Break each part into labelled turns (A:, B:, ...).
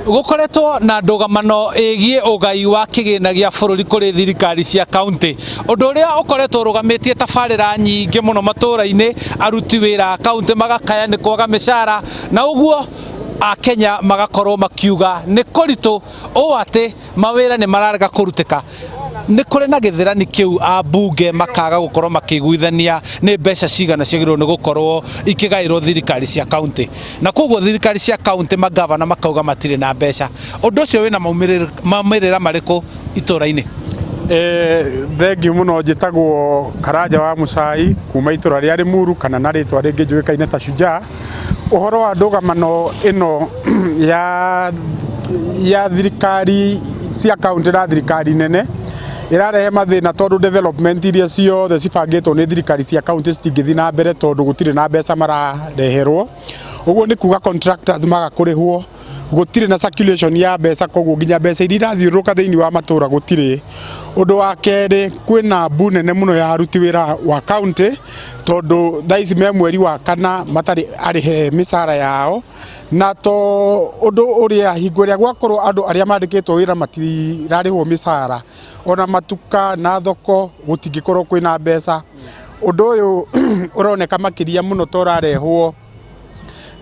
A: Gukoretwo na ndogamano egie ugai wa kigina gia bururi kuri thirikari cia county undu uria ukoretwo rugametie tabarira nyingi muno matura-ini aruti wira county magakaya ni kwaga mishara na uguo a Kenya magakorwo makiuga ni kuritu o ati mawira ni mararega kurutika ni kuri na githirani kiu abunge makaga gukorwo makiguithania ni mbeca cigana ciagirwo ni gukorwo ikigairwo thirikari cia county na koguo thirikari cia county magavana makauga matire na mbeca undu ucio wina maumirira mariku itura-ini.
B: Thengiu muno njitagwo Karanja wa Mucai kuma itura ria Limuru kana na ritwa ringi njuikaine ta Shujaa. Uhoro wa ndogamano ino ya thirikari cia county na thirikari nene irarehe mathina tondu development iria ciothe cibangitwo ni thirikari cia county citingithi na mbere tondu gutire na mbeca marareherwo. Uguo ni kuga contractors magakurihwo gutire na circulation ya mbeca koguo nginya mbeca iria irathiuruka thiini wa matura gutire. Undu wa keri kwina mbu nene muno ya aruti wira wa county tondu thaici me mweri wa kana matari arihe misara yao na to undu uria hingo ria gwakorwo andu aria mandikitwo wira matirarihwo misara ona matuka na thoko gutingikorwo kwina mbeca. Undu uyu uroneka makiria muno torarehwo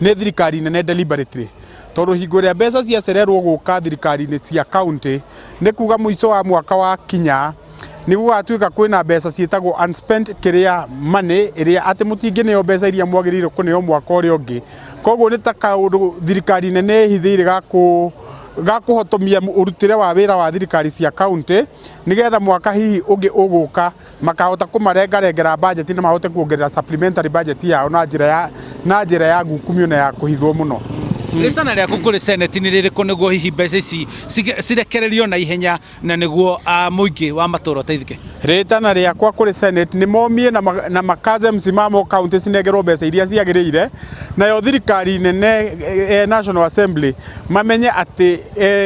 B: ni thirikari nene deliberately tondu hingo ria mbeca cia cererwo guka thirikari-ini cia county ni kuga muico wa mwaka wa kinya ni gugatuika kwina mbeca cietagwo unspent clear money iria ati mutingineo mbeca iria mwagirire kuneo mwaka uria ungi. Koguo ni ta kaundu thirikari nene hithiire gakuhotomia urutire wa wira wa thirikari cia county nigetha mwaka hihi ungi uguka makahota kumarengarengera budget na mahote kuongerera supplementary budget yao na njira ya ngukumio na ya kuhithwo muno.
A: Ritana riaku kuri senate ni ririku niguo hihi mbeca ici cirekererio na ihenya na niguo muingi wa matura uteithike?
B: Ritana riakwa kuri senate ni momie na makaze msimamo county cinegerwo mbeca iria ciagirire nayo thirikari nene National Assembly mamenye ati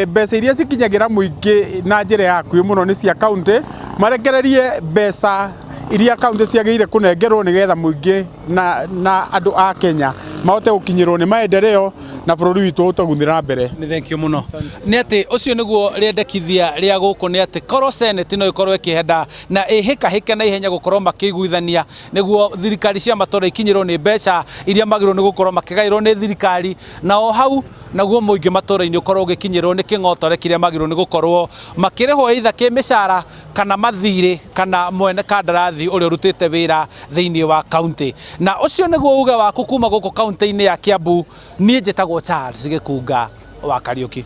B: mbeca iria cikinyagira muingi na njira ya kuyo muno ni cia county marekererie mbeca iria county ciagirire kunengerwo nigetha muingi na andu a Kenya mahote gukinyirwo ni maendeleo na bururi witu utogunthira mbere.
A: Ni thank you muno. Ni ati ucio niguo riendekithia ria guku ni ati korwo senate no ikorwo ikihenda na ihika na ihenya gukorwo makiguithania niguo thirikari cia matora ikinyirwo ni mbeca iria magirwo ni gukorwo makigairwo ni thirikari na o hau naguo muingi matura-ini ukorwo ugikinyirwo ni king'otore kiria magirwo ni gukorwo makirihwo either kimishara kana mathiri kana mwene kandarathi uria urutite wira thiini wa county. Na ucio niguo uga waku kuma guku county-ini ya Kiambu. Nie njitagwo Charles Gikunga wa Kariuki.